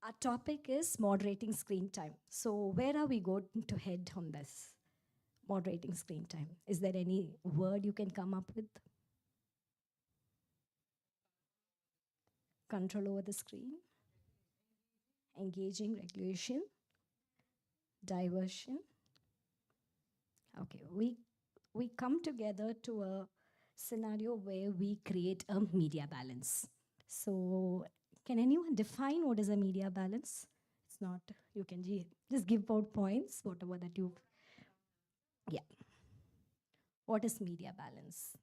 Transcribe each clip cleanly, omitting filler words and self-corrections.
Our topic is moderating screen time. So, where are we going to head on this? Moderating screen time. Is there any word you can come up with? Control over the screen, engaging regulation, diversion. Okay, we come together to a scenario where we create a media balance. So, can anyone define what is a media balance? It's not, you can just give out points, whatever that you, yeah. What is media balance?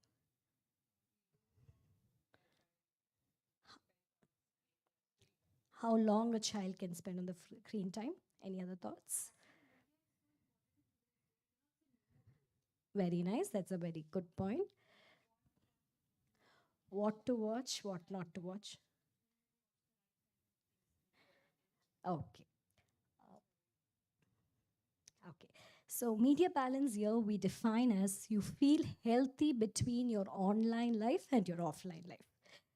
How long a child can spend on the screen time? Any other thoughts? Very nice. That's a very good point. What to watch, what not to watch. Okay. Okay. So, media balance here we define as you feel healthy between your online life and your offline life.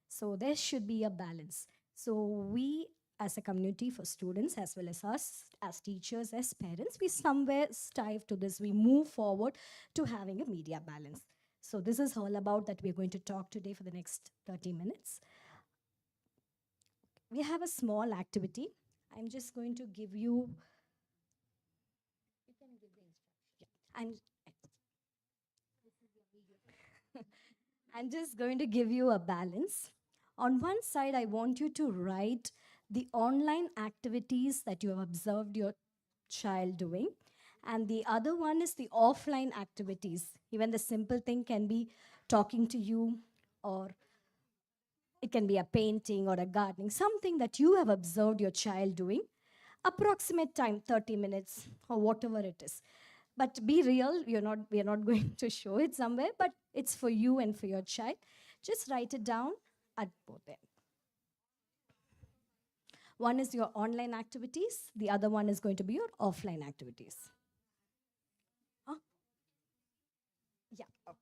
So, there should be a balance. So, we as a community for students as well as us as teachers, as parents, we somewhere strive to this. We move forward to having a media balance. So, this is all about that we're going to talk today for the next 30 minutes. We have a small activity. I'm just going to give you. I'm I'm just going to give you a balance. On one side, I want you to write the online activities that you have observed your child doing. And the other one is the offline activities. Even the simple thing can be talking to you, or it can be a painting or a gardening, something that you have observed your child doing. Approximate time, 30 minutes or whatever it is. But be real, we are not going to show it somewhere, but it's for you and for your child. Just write it down at both ends. One is your online activities, the other one is going to be your offline activities. Huh? Yeah, okay.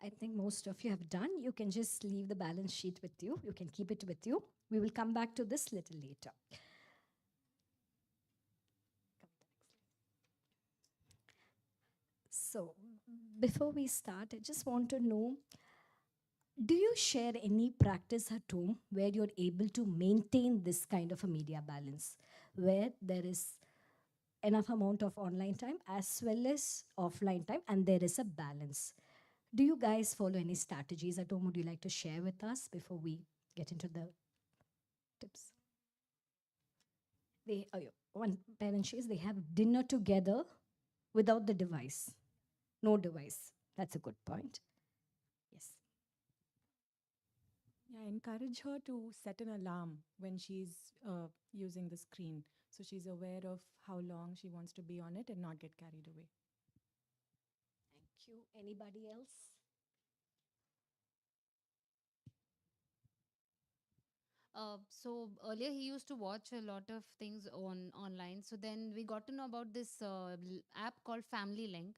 I think most of you have done. You can just leave the balance sheet with you. You can keep it with you. We will come back to this little later. So, before we start, I just want to know, do you share any practice at home where you're able to maintain this kind of a media balance, where there is enough amount of online time as well as offline time and there is a balance? Do you guys follow any strategies at home? Would you like to share with us before we get into the tips? One parent says they have dinner together without the device. No device. That's a good point. Yes. Yeah, encourage her to set an alarm when she's using the screen so she's aware of how long she wants to be on it and not get carried away. Thank you. Anybody else? So earlier he used to watch a lot of things on online. So then we got to know about this app called Family Link,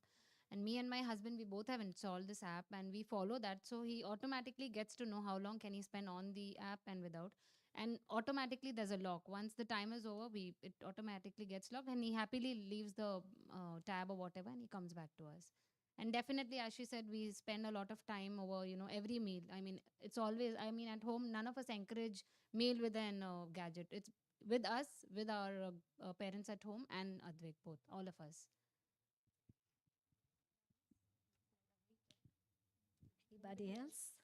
and me and my husband, we both have installed this app and we follow that. So he automatically gets to know how long can he spend on the app and without. And automatically there's a lock. Once the time is over, we it automatically gets locked, and he happily leaves the tab or whatever, and he comes back to us. And definitely, as she said, we spend a lot of time over, every meal. I mean, it's always, I mean, at home none of us encourage meal with an gadget. It's with us, with our parents at home, and Advik, both, all of us. Anybody else?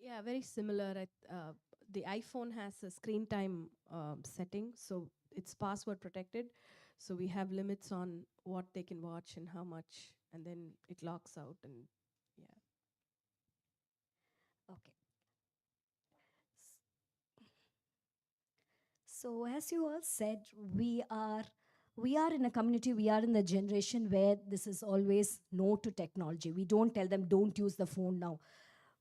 Yeah, very similar. The iPhone has a screen time setting, so it's password protected. So we have limits on what they can watch and how much, and then it locks out. And yeah, Okay. So as you all said, we are in a community, we are in the generation where this is always no to technology. We don't tell them don't use the phone now.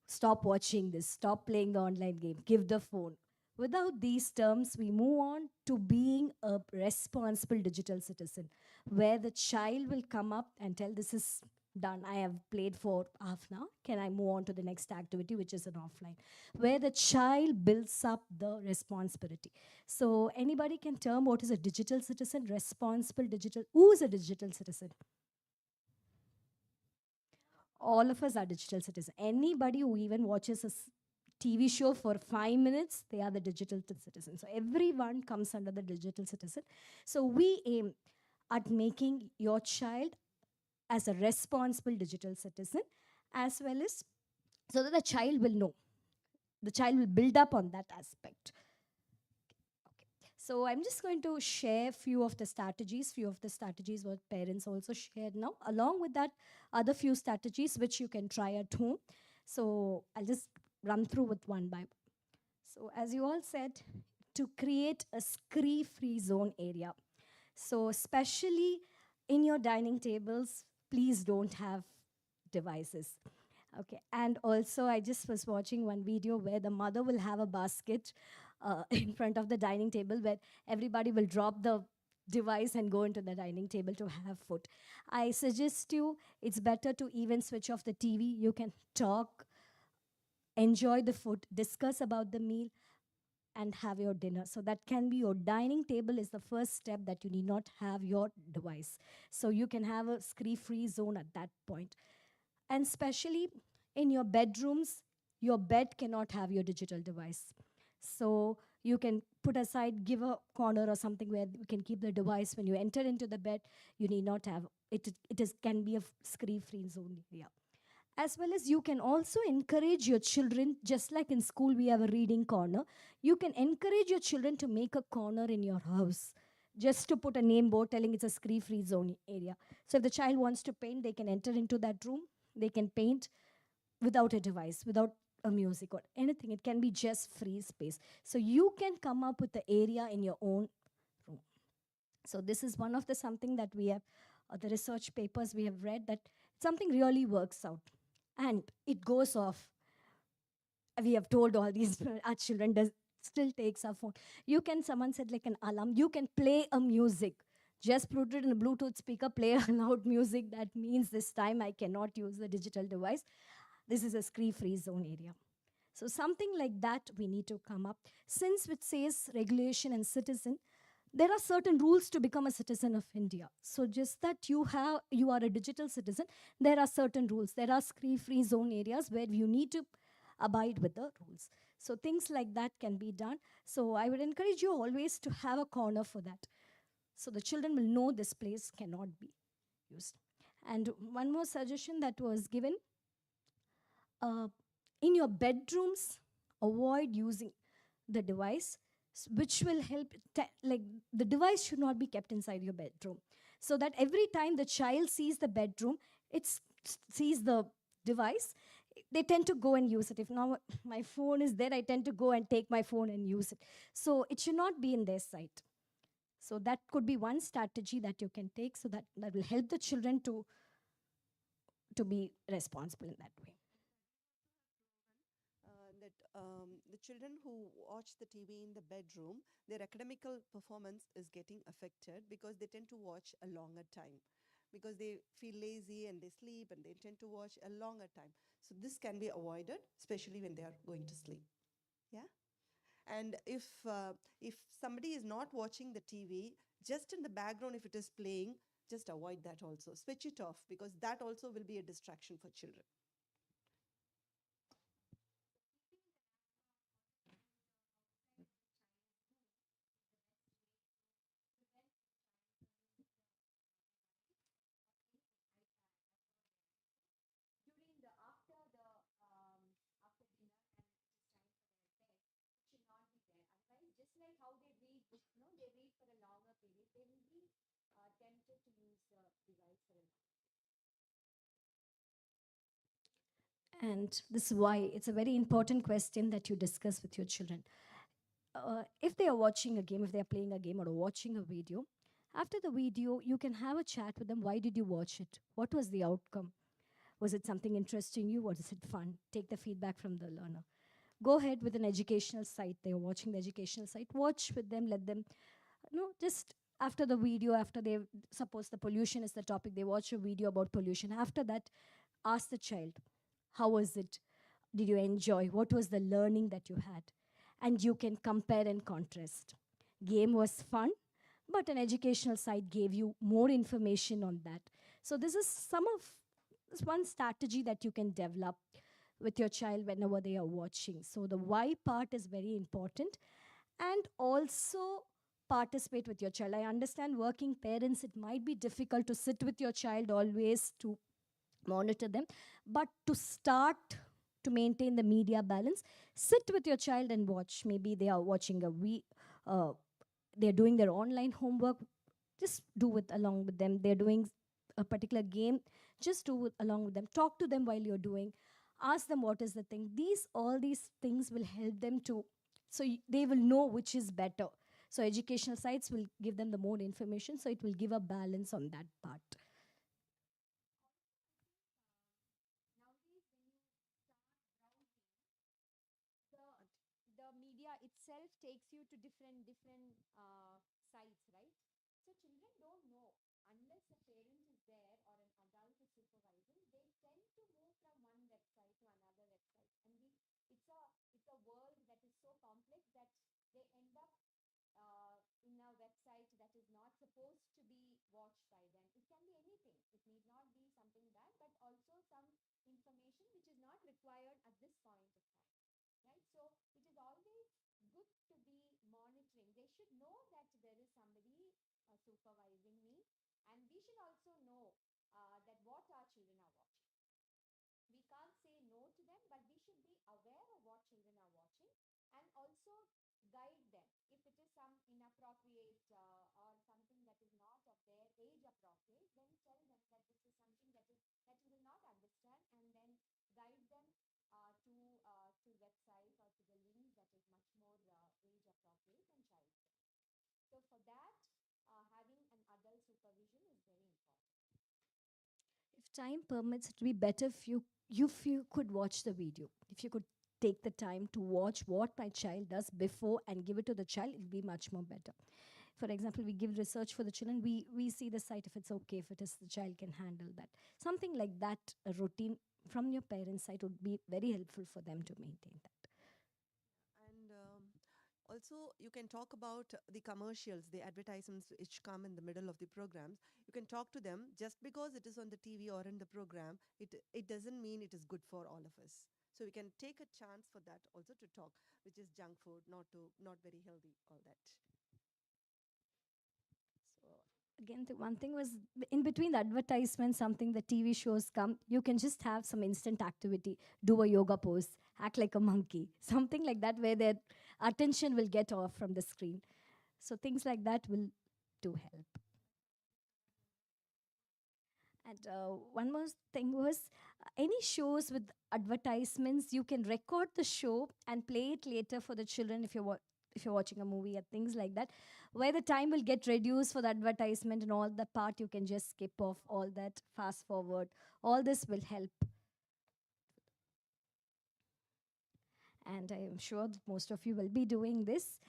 Stop watching this, stop playing the online game, give the phone. Without these terms, we move on to being a responsible digital citizen, where the child will come up and tell, this is done. I have played for half an hour. Can I move on to the next activity, which is an offline? Where the child builds up the responsibility. So anybody can term what is a digital citizen, responsible digital. Who is a digital citizen? All of us are digital citizens. Anybody who even watches a TV show for 5 minutes, they are the digital citizen. So everyone comes under the digital citizen. So we aim at making your child as a responsible digital citizen, as well as so that the child will know. The child will build up on that aspect. Okay. So I'm just going to share few of the strategies what parents also shared now. Along with that, other few strategies which you can try at home. So I'll just run through with one by. So as you all said, to create a screen-free zone area. So especially in your dining tables, please don't have devices. Okay, and also I just was watching one video where the mother will have a basket in front of the dining table where everybody will drop the device and go into the dining table to have food. I suggest you, it's better to even switch off the TV. You can talk, enjoy the food, discuss about the meal, and have your dinner. So that can be your dining table is the first step that you need not have your device. So you can have a screen-free zone at that point. And especially in your bedrooms, your bed cannot have your digital device. So you can put aside, give a corner or something where you can keep the device. When you enter into the bed, you need not have it. It is can be a screen-free zone area. As well as you can also encourage your children, just like in school we have a reading corner, you can encourage your children to make a corner in your house, just to put a name board telling it's a screen free zone area. So if the child wants to paint, they can enter into that room, they can paint without a device, without a music or anything. It can be just free space. So you can come up with the area in your own room. So this is one of the something that we have, the research papers we have read, that something really works out and it goes off. We have told all these our children does still takes our phone. You can, someone said like an alarm, you can play a music. Just put it in a Bluetooth speaker, play a loud music. That means this time I cannot use the digital device. This is a screen free zone area. So something like that we need to come up. Since it says regulation and citizen, there are certain rules to become a citizen of India. So just that you are a digital citizen, there are certain rules. There are screen free zone areas where you need to abide with the rules. So things like that can be done. So I would encourage you always to have a corner for that. So the children will know this place cannot be used. And one more suggestion that was given, uh, in your bedrooms, avoid using the device, which will help. Like, the device should not be kept inside your bedroom, so that every time the child sees the bedroom, it sees the device, they tend to go and use it. If now my phone is there, I tend to go and take my phone and use it. So it should not be in their sight. So that could be one strategy that you can take, so that that will help the children to be responsible in that way. That the children who watch the TV in the bedroom, their academical performance is getting affected because they tend to watch a longer time, because they feel lazy and they sleep and they tend to watch a longer time. So this can be avoided, especially when they are going to sleep. Yeah. And if somebody is not watching the TV, just in the background, if it is playing, just avoid that also. Switch it off, because that also will be a distraction for children. During the after the after dinner, and it is time for their bed, it should not be there. Otherwise, just like how they read book, they read for a longer period, they will be tempted to use the device for a long. And this is why it's a very important question that you discuss with your children. If they are watching a game, if they are playing a game or watching a video, after the video, you can have a chat with them. Why did you watch it? What was the outcome? Was it something interesting you? Was it fun? Take the feedback from the learner. Go ahead with an educational site. They're watching the educational site. Watch with them. Let them, just after the video, after they, suppose the pollution is the topic, they watch a video about pollution. After that, ask the child, how was it? Did you enjoy? What was the learning that you had? And you can compare and contrast. Game was fun, but an educational site gave you more information on that. So this is some of this one strategy that you can develop with your child whenever they are watching. So the why part is very important. And also participate with your child. I understand working parents, it might be difficult to sit with your child always to monitor them, but to start to maintain the media balance, sit with your child and watch. Maybe they are watching they're doing their online homework, just do it along with them. They're doing a particular game, just do it along with them. Talk to them while you're doing. Ask them what is the thing. All these things will help them to, so they will know which is better. So educational sites will give them the more information, so it will give a balance on that part. Nowadays, when you start browsing, the the media itself takes you to different sites, right? So children don't know, unless a parent is there or an adult is supervising. They tend to move from one website to another website, and it's a world that is so complex that they end up in a website that is not supposed to be watched by them. It can be anything. It need not be something bad, but also some information which is not required at this point of time, right? So it is always good to be monitoring. They should know that there is somebody supervising me, and we should also know that what our children are watching. We can't say no to them, but we should be aware of what children are watching, and also guide them. If it is some inappropriate or something that is not of their age appropriate, then tell them that this is something that you will not understand, and then guide them to websites or to the links that is much more age appropriate and child friendly. So for that, having an adult supervision is very important. If time permits, it would be better if you could watch the video, if you could take the time to watch what my child does before and give it to the child, it'll be much more better. For example, we give research for the children, we see the site if it's okay, if it is the child can handle that. Something like that, a routine from your parents' side would be very helpful for them to maintain that. And also, you can talk about the commercials, the advertisements which come in the middle of the programs. You can talk to them just because it is on the TV or in the program. It doesn't mean it is good for all of us. So we can take a chance for that also to talk, which is junk food, not very healthy, all that. So again, the one thing was in between the advertisement, something the TV shows come, you can just have some instant activity, do a yoga pose, act like a monkey, something like that, where their attention will get off from the screen. So things like that will do help. And one more thing was any shows with advertisements, you can record the show and play it later for the children if if you're watching a movie or things like that, where the time will get reduced for the advertisement and all the part you can just skip off all that, fast forward. All this will help. And I am sure that most of you will be doing this.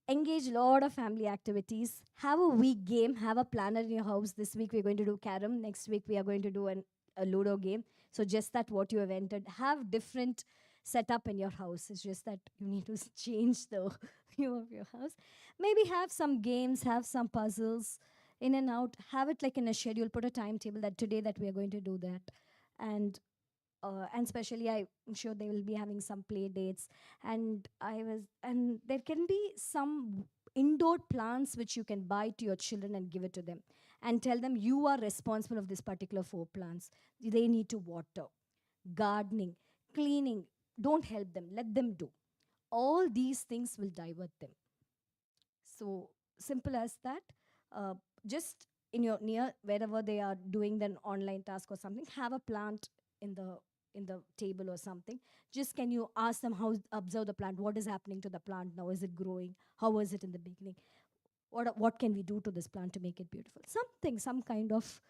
Engage a lot of family activities. Have a week game. Have a planner in your house. This week we're going to do carom. Next week we are going to do a Ludo game. So just that what you have entered. Have different setup in your house. It's just that you need to change the view of your house. Maybe have some games. Have some puzzles in and out. Have it like in a schedule. Put a timetable that today that we are going to do that. And especially I'm sure they will be having some play dates. And there can be some indoor plants which you can buy to your children and give it to them and tell them you are responsible of this particular 4 plants. They need to water, gardening, cleaning. Don't help them, let them do. All these things will divert them. So simple as that. Just in your near wherever they are doing an online task or something, have a plant in the table or something. Just can you ask them how, observe the plant, what is happening to the plant now, is it growing, how was it in the beginning, what can we do to this plant to make it beautiful, something, some kind of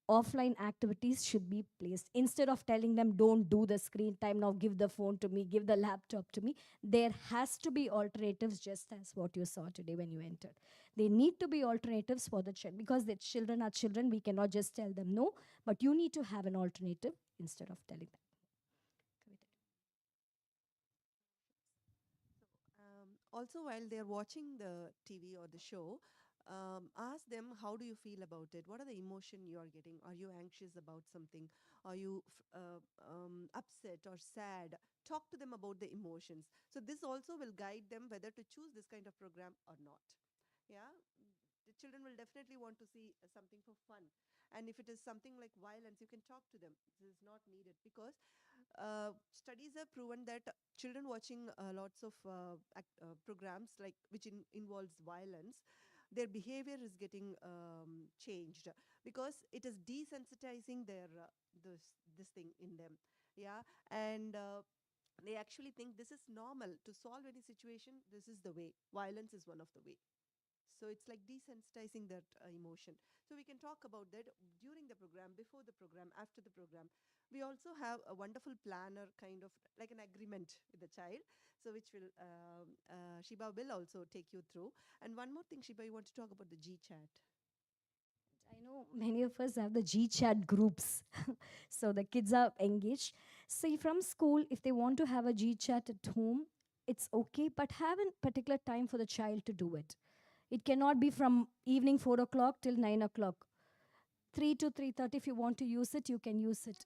offline activities should be placed. Instead of telling them don't do the screen time now, give the phone to me, give the laptop to me, there has to be alternatives, just as what you saw today when you entered. They need to be alternatives for the child, because the children are children. We cannot just tell them no, but you need to have an alternative instead of telling them. Also, while they're watching the TV or the show, ask them, how do you feel about it? What are the emotion you are getting? Are you anxious about something? Are you upset or sad? Talk to them about the emotions. So this also will guide them whether to choose this kind of program or not. Yeah, the children will definitely want to see something for fun. And if it is something like violence, you can talk to them. This is not needed, because studies have proven that children watching lots of programs like which involves violence, their behavior is getting changed, because it is desensitizing their this thing in them. Yeah, and they actually think this is normal. To solve any situation, this is the way. Violence is one of the way. So it's like desensitizing that emotion. So we can talk about that during the program, before the program, after the program. We also have a wonderful planner, kind of like an agreement with the child. So which will Shiba will also take you through. And one more thing, Shiba, you want to talk about the G chat. I know many of us have the G chat groups. So the kids are engaged. See, from school, if they want to have a G chat at home, it's okay, but have a particular time for the child to do it. It cannot be from evening 4 o'clock till 9 o'clock. 3 to 3:30, if you want to use it, you can use it.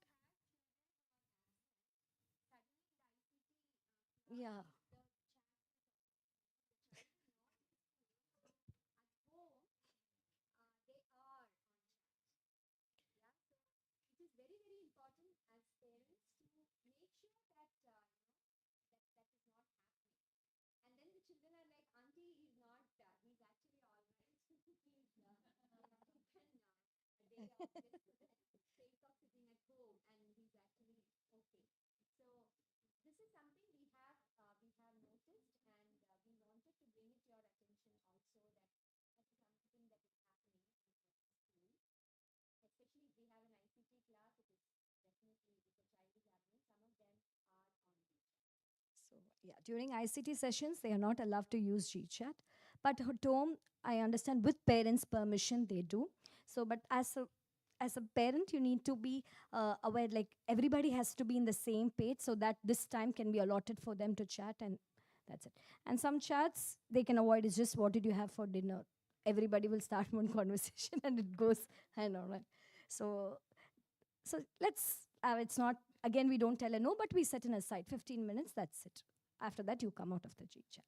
Yeah. It is very, very important as parents to make sure that that is not happening. And then the children are like, Auntie, he's not, he's actually all right. He's taken a day off just for the sake of sitting at home, and he's actually okay. So this is something we have noticed, and we wanted to bring it to your attention also, that that is something that is happening in the school. Especially if we have an ICT class, it is definitely, if a child is having, some of them are on GChat. Yeah, during ICT sessions, they are not allowed to use GChat. But at home, I understand with parents' permission, they do. So, but as a parent, you need to be aware. Like everybody has to be in the same page, so that this time can be allotted for them to chat, and that's it. And some chats they can avoid. Is just what did you have for dinner? Everybody will start one conversation, and it goes and on. So let's. It's not again. We don't tell a no, but we set an aside 15 minutes. That's it. After that, you come out of the G chat.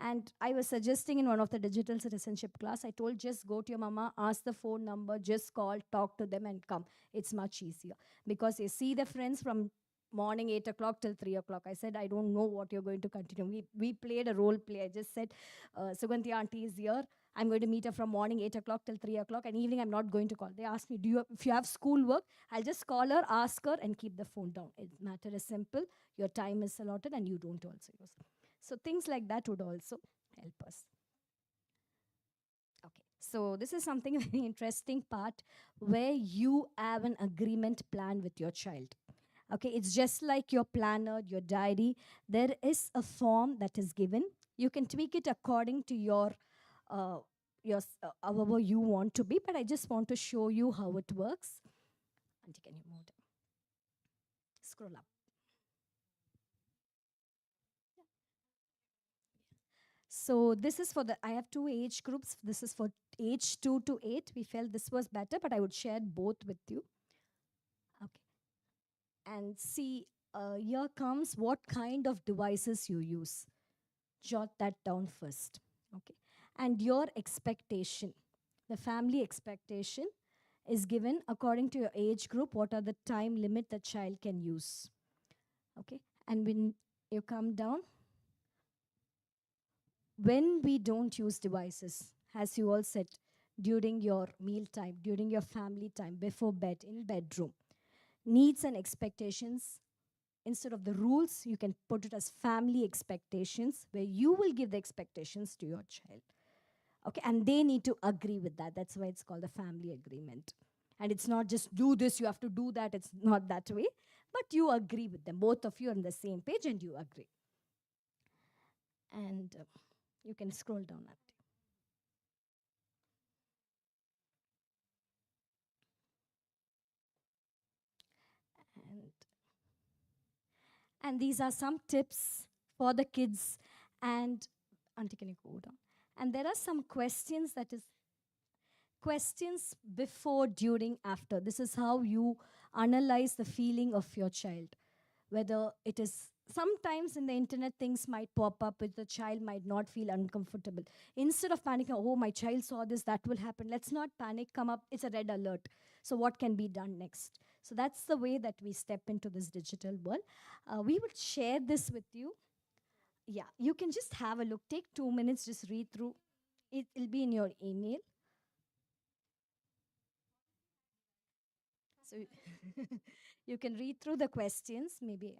And I was suggesting in one of the digital citizenship class, I told just go to your mama, ask the phone number, just call, talk to them, and come. It's much easier because you see the friends from morning 8 o'clock till 3 o'clock. I said I don't know what you're going to continue. We played a role play. I just said, Suganti auntie is here. I'm going to meet her from morning 8 o'clock till 3 o'clock, and evening I'm not going to call. They asked me, if you have school work, I'll just call her, ask her, and keep the phone down. It matter is simple. Your time is allotted, and you don't also use. So things like that would also help us. Okay, so this is something very interesting part where you have an agreement plan with your child. Okay, it's just like your planner, your diary. There is a form that is given. You can tweak it according to uh, however you want to be. But I just want to show you how it works. Auntie, can you move down? Scroll up. So this is for the, I have two age groups. This is for age 2 to 8. We felt this was better, but I would share both with you. Okay. And see, here comes what kind of devices you use. Jot that down first. Okay. And your expectation, the family expectation is given according to your age group. What are the time limit the child can use? Okay. And when you come down, when we don't use devices, as you all said, during your meal time, during your family time, before bed, in bedroom, needs and expectations, instead of the rules, you can put it as family expectations, where you will give the expectations to your child. Okay, and they need to agree with that. That's why it's called a family agreement. And it's not just do this, you have to do that. It's not that way. But you agree with them. Both of you are on the same page and you agree. And you can scroll down that. And these are some tips for the kids. And auntie, can you go down? And there are some questions, that is questions before, during, after. This is how you analyze the feeling of your child. Whether it is, sometimes in the internet things might pop up with the child might not feel uncomfortable. Instead of panicking, oh, my child saw this, that will happen. Let's not panic, come up, it's a red alert. So what can be done next? So that's the way that we step into this digital world. We will share this with you. Yeah, you can just have a look. Take 2 minutes, just read through. It'll be in your email. So you can read through the questions, maybe.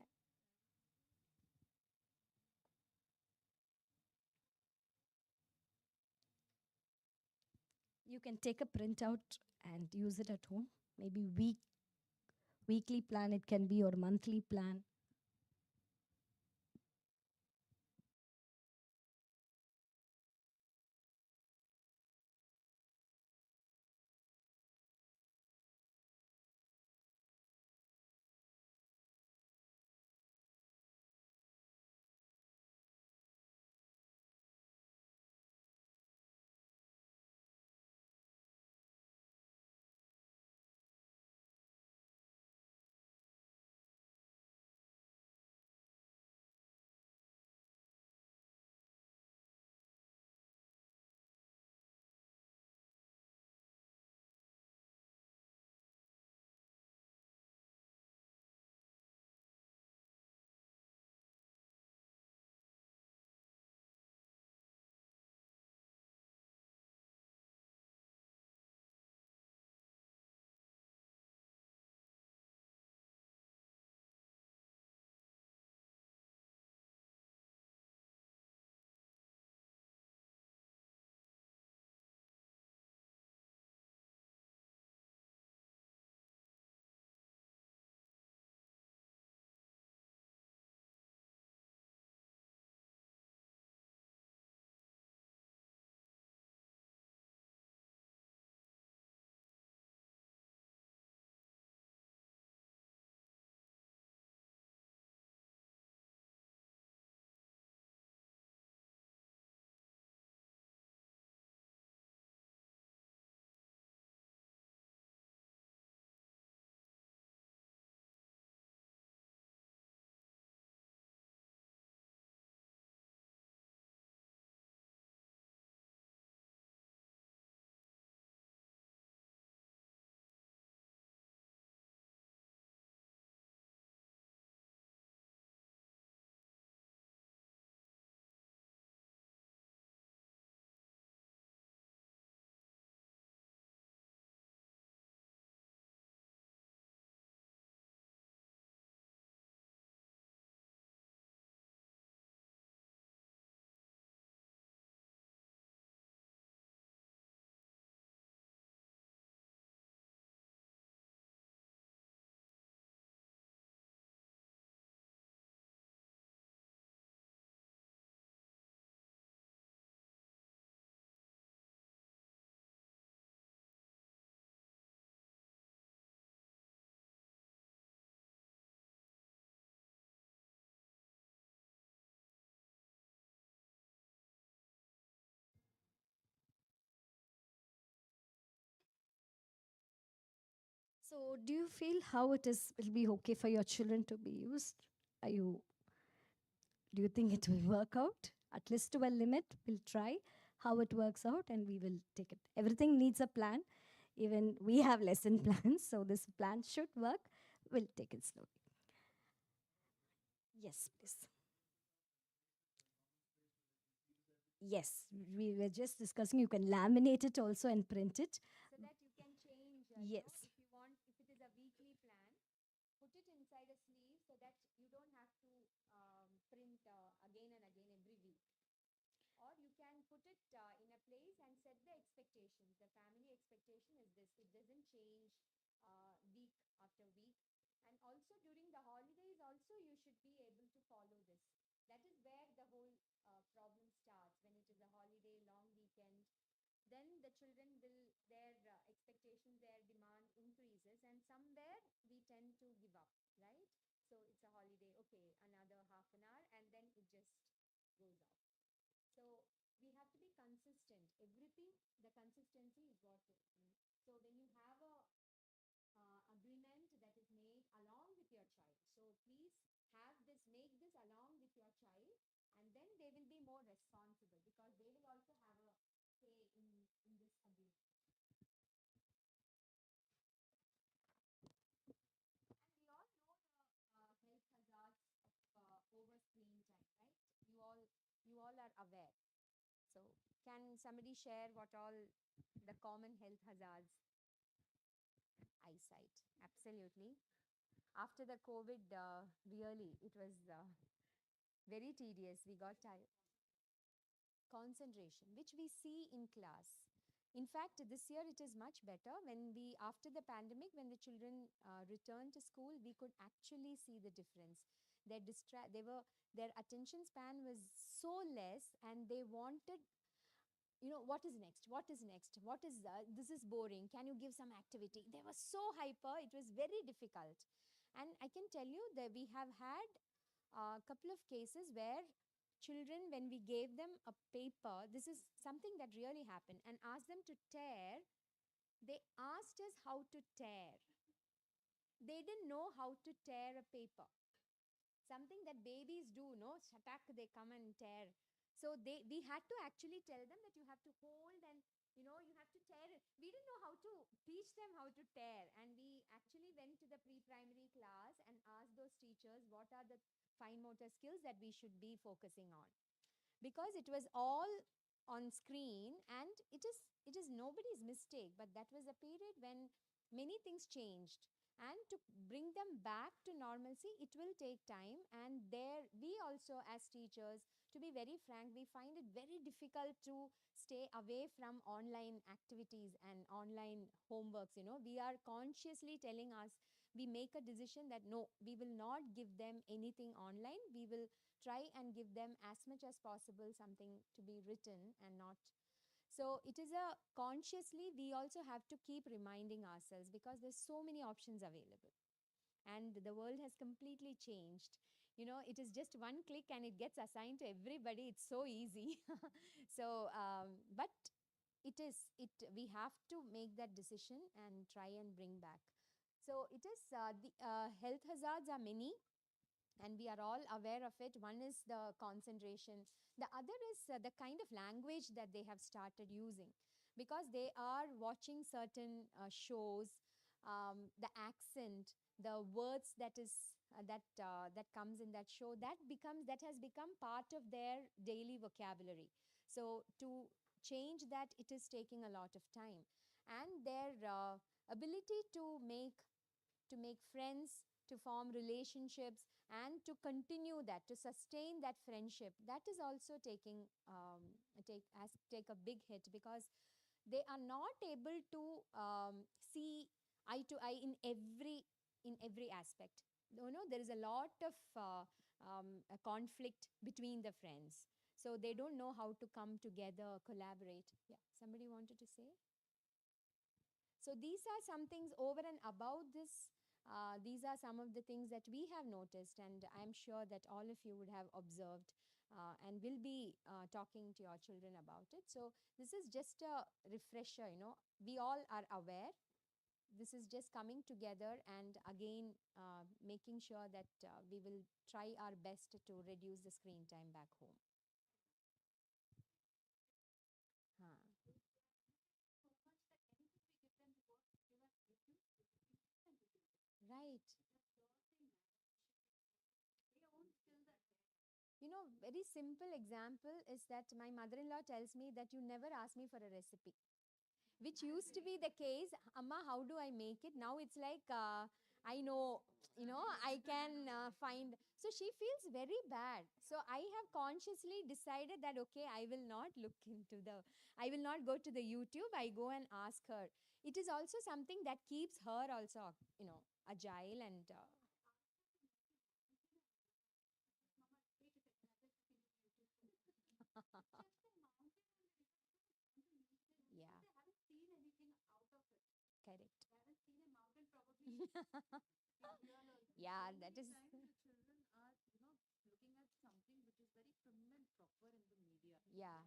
You can take a printout and use it at home. Maybe weekly plan it can be, or monthly plan. So, do you feel how it'll be okay for your children to be used? Are you Do you think it will work out? At least to a limit, we'll try how it works out and we will take it. Everything needs a plan. Even we have lesson plans, so this plan should work. We'll take it slowly. Yes, please. Yes, we were just discussing you can laminate it also and print it. So that you can change, Yes. if you want, if it is a weekly plan, put it inside a sleeve so that you don't have to print again and again every week. Or you can put it in a place and set the expectations. The family expectation is this. It doesn't change week after week. And also during the holidays, also you should be able to follow this. That is where the whole problem starts. When it is a holiday, long weekend, then the children will, their expectations, their demand increases, and somewhere we tend to give up, right? So it's a holiday, okay, another half an hour, and then it just goes off. So we have to be consistent. Everything, the consistency is what. So when you have a agreement that is made along with your child, so please have this, make this along with your child, and then they will be more responsible because they will also have a say in this agreement. And we all know the health hazards of over screen time, right? You all are aware. So can somebody share what all the common health hazards? Eyesight, absolutely. After the COVID, really, it was very tedious. We got tired. Concentration, which we see in class. In fact, this year it is much better. When we, after the pandemic, when the children returned to school, we could actually see the difference. Their attention span was so less, and they wanted, what is next, what is next, what is this is boring, can you give some activity. They were so hyper, it was very difficult. And I can tell you that we have had a couple of cases where children, when we gave them a paper, this is something that really happened, and asked them to tear, they asked us how to tear. They didn't know how to tear a paper, something that babies do, no, shatak, they come and tear. So we had to actually tell them that you have to hold, and you have to tear it. We didn't know how to teach them how to tear, and we actually went to the pre-primary class and asked those teachers what are the fine motor skills that we should be focusing on, because it was all on screen, and it is nobody's mistake, but that was a period when many things changed, and to bring them back to normalcy, it will take time. And there, we also as teachers, to be very frank, we find it very difficult to stay away from online activities and online homeworks. We are consciously telling us, we make a decision that no, we will not give them anything online. We will try and give them as much as possible something to be written and not. So it is a consciously, we also have to keep reminding ourselves, because there's so many options available, and the world has completely changed. It is just one click and it gets assigned to everybody. It's so easy. So but it we have to make that decision and try and bring back. So it is the health hazards are many, and we are all aware of it. One is the concentration, the other is the kind of language that they have started using, because they are watching certain shows. The accent, the words that comes in that show, that has become part of their daily vocabulary. So to change that, it is taking a lot of time, and their ability to make friends, to form relationships, and to continue that, to sustain that friendship, that is also take a big hit, because they are not able to see eye to eye in every aspect. There is a lot of a conflict between the friends, so they don't know how to come together, collaborate. Yeah, somebody wanted to say. So these are some things over and above this. These are some of the things that we have noticed, and I'm sure that all of you would have observed and will be talking to your children about it. So this is just a refresher. We all are aware, this is just coming together and again making sure that we will try our best to reduce the screen time back home. Huh. Right. You know, very simple example is that my mother-in-law tells me that you never ask me for a recipe, which used to be the case. Amma, how do I make it? Now it's like, I know, I can find. So she feels very bad. So I have consciously decided that, okay, I will not look into I will not go to the YouTube. I go and ask her. It is also something that keeps her also, agile and, yeah, correct. Yeah, that is. Yeah,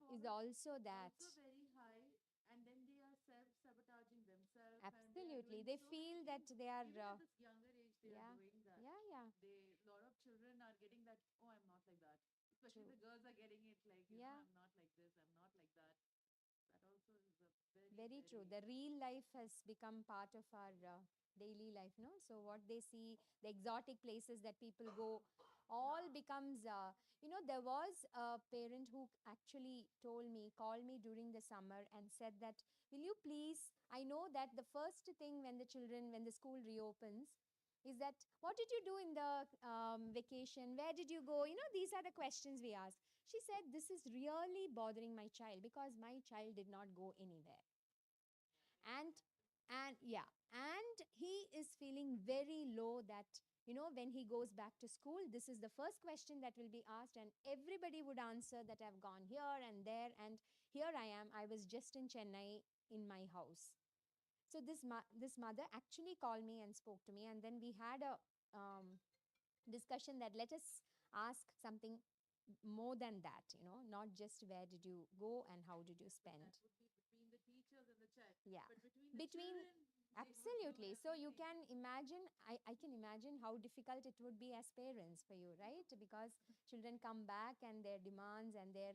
is also that. Absolutely. They feel that they are. Yeah. Yeah, yeah. True. Yeah. Very true. The real life has become part of our daily life, no? So what they see, the exotic places that people go, all becomes. There was a parent who actually called me during the summer and said that, will you please? I know that the first thing when the school reopens, is that what did you do in the vacation? Where did you go? These are the questions we ask. She said, this is really bothering my child because my child did not go anywhere. And and yeah, and he is feeling very low that when he goes back to school, this is the first question that will be asked, and everybody would answer that I've gone here and there, and here I was just in Chennai in my house. So this mother actually called me and spoke to me, and then we had a discussion that let us ask something more than that, not just where did you go and how did you spend. Yeah, between absolutely. So you can imagine, I can imagine how difficult it would be as parents for you, right? Because children come back and their demands and the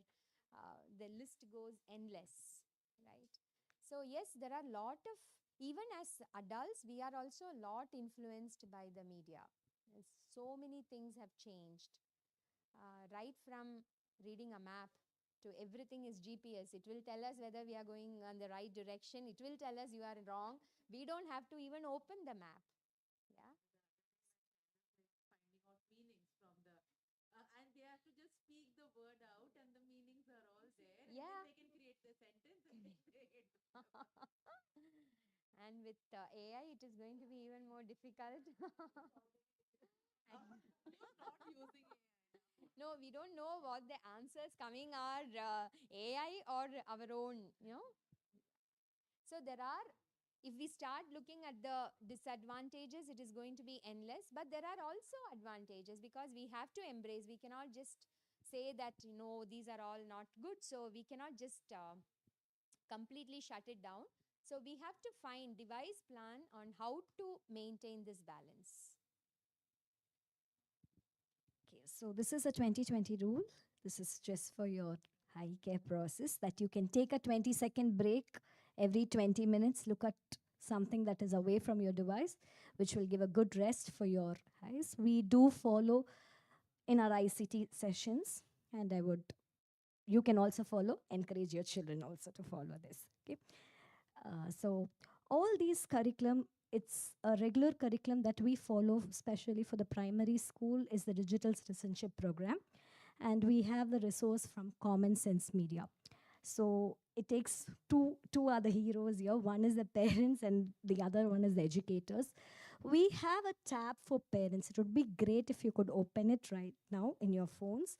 list goes endless, right? So yes, there are a lot of, even as adults we are also a lot influenced by the media. So many things have changed, right from reading a map to everything is GPS. It will tell us whether we are going on the right direction. It will tell us you are wrong. We don't have to even open the map. Yeah. Yeah. And with AI, it is going to be even more difficult. No, we don't know what the answers coming are AI or our own, So there are, if we start looking at the disadvantages, it is going to be endless. But there are also advantages because we have to embrace. We cannot just say that, these are all not good. So we cannot just completely shut it down. So we have to find device plan on how to maintain this balance. Okay, so this is a 2020 rule. This is just for your high care process that you can take a 20-second break every 20 minutes. Look at something that is away from your device, which will give a good rest for your eyes. We do follow in our ICT sessions, and you can also follow, encourage your children also to follow this. Okay. So all these curriculum, it's a regular curriculum that we follow, especially for the primary school, is the digital citizenship program, and we have the resource from Common Sense Media. So it takes two other heroes here. One is the parents, and the other one is the educators. We have a tab for parents. It would be great if you could open it right now in your phones.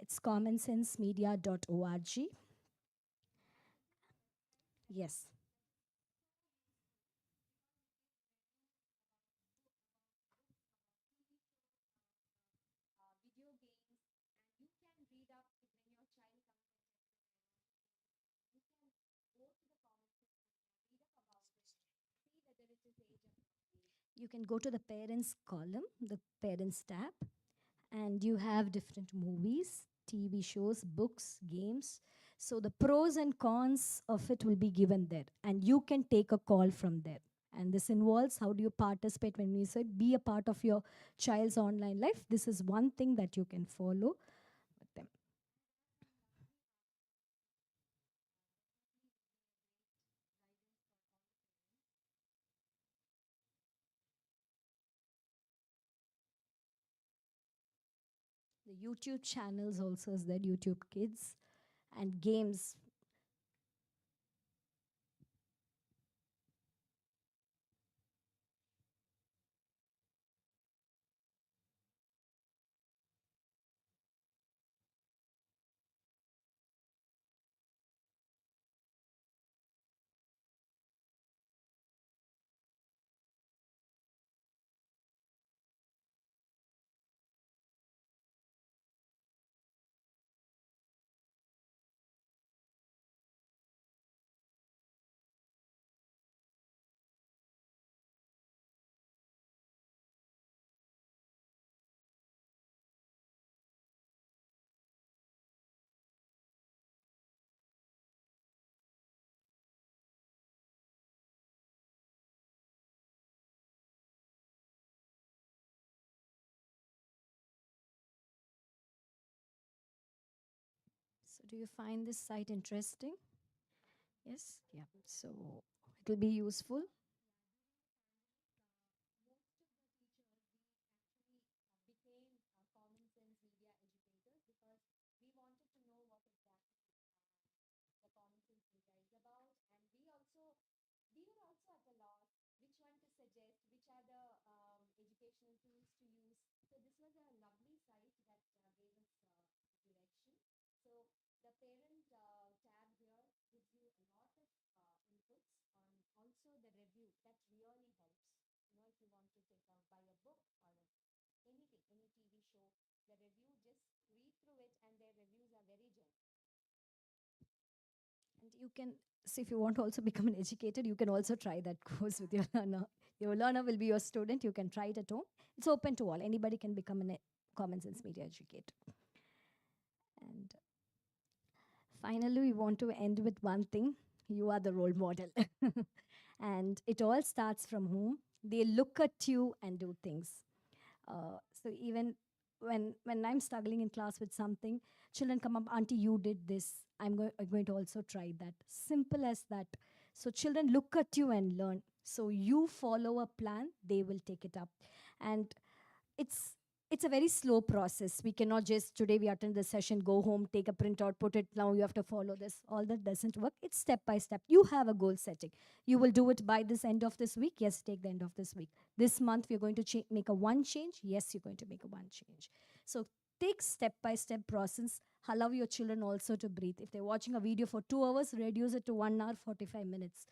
It's commonsensemedia.org. Yes. Video games, and you can read up when your child comes. You can go to the You can go to the parents column, the parents tab, and you have different movies, TV shows, books, games. So the pros and cons of it will be given there, and you can take a call from there. And this involves how do you participate when we said be a part of your child's online life. This is one thing that you can follow with them. The YouTube channels also is there, YouTube Kids, and games. So do you find this site interesting? Yes? Yeah. So it will be useful. Became common sense media educators because we wanted to know what exactly the common sense media is about, and we were also at a loss which one to suggest, which are the educational tools to use. So this was a lovely site that gave us direction. So the parent tab here gives you a lot of inputs on also the review. That really helps. You know, if you want to take a buy a book or anything, any TV show, the review, just read through it, and their reviews are very genuine. And you can, so if you want to also become an educator, you can also try that course with your learner. Your learner will be your student. You can try it at home. It's open to all. Anybody can become a common sense media educator. And finally, we want to end with one thing. You are the role model. And it all starts from home. They look at you and do things. So even when I'm struggling in class with something, children come up, Auntie, you did this. I'm going to also try that. Simple as that. So children look at you and learn. So you follow a plan, they will take it up. And it's it's a very slow process. We cannot just today we attend the session, go home, take a printout, put it, now you have to follow this. All that doesn't work. It's step by step. You have a goal setting. You will do it by this end of this week. Yes, take the end of this week. This month we're going to make a one change. Yes, you're going to make a one change. So take step by step process. Allow your children also to breathe. If they're watching a video for 2 hours, reduce it to 1 hour 45 minutes.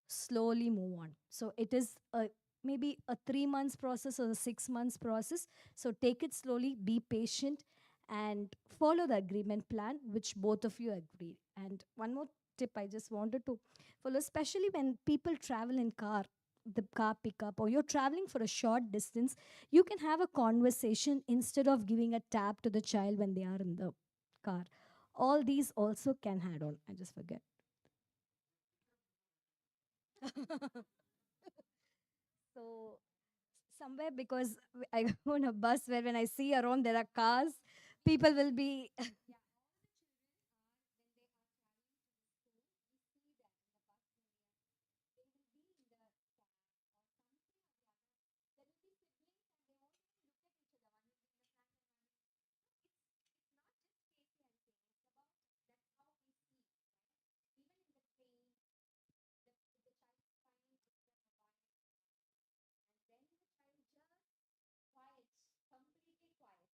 Slowly move on. So it is a maybe a 3 months process or a 6 months process. So take it slowly, be patient, and follow the agreement plan which both of you agree. And one more tip I just wanted to follow, especially when people travel in car, the car pickup, or you're traveling for a short distance, you can have a conversation instead of giving a tap to the child when they are in the car. All these also can add on. I just forget. So somewhere because I go on a bus where when I see around there are cars, people will be quiet, completely quiet.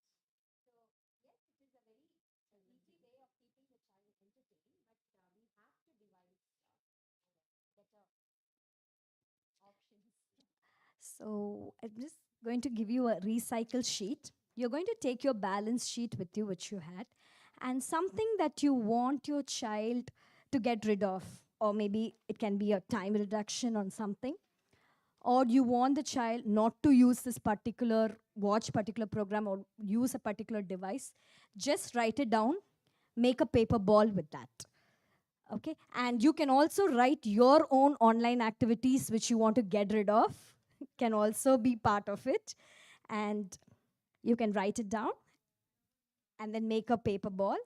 So yes, it is a very easy way of keeping the child entertained, but we have to devise better options. so I'm just going to give you a recycle sheet. You're going to take your balance sheet with you, which you had, and something that you want your child to get rid of, or maybe it can be a time reduction on something, or you want the child not to use this particular watch particular program or use a particular device, just write it down, make a paper ball with that. Okay, and you can also write your own online activities which you want to get rid of, can also be part of it, and you can write it down and then make a paper ball.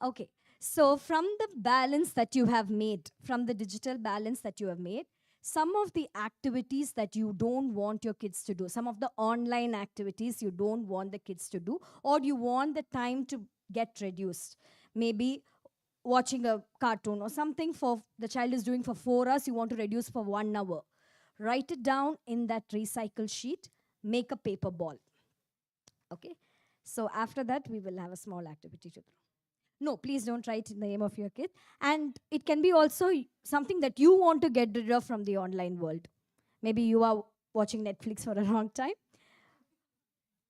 Okay, so from the balance that you have made, from the digital balance that you have made, some of the activities that you don't want your kids to do, some of the online activities you don't want the kids to do, or you want the time to get reduced. Maybe watching a cartoon or something for the child is doing for 4 hours, you want to reduce for 1 hour. Write it down in that recycle sheet, make a paper ball. Okay, so after that, we will have a small activity to do. No, please don't write the name of your kid. And it can be also something that you want to get rid of from the online world. Maybe you are watching Netflix for a long time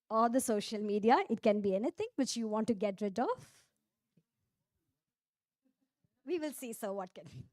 or the social media. It can be anything which you want to get rid of. We will see, so what can be.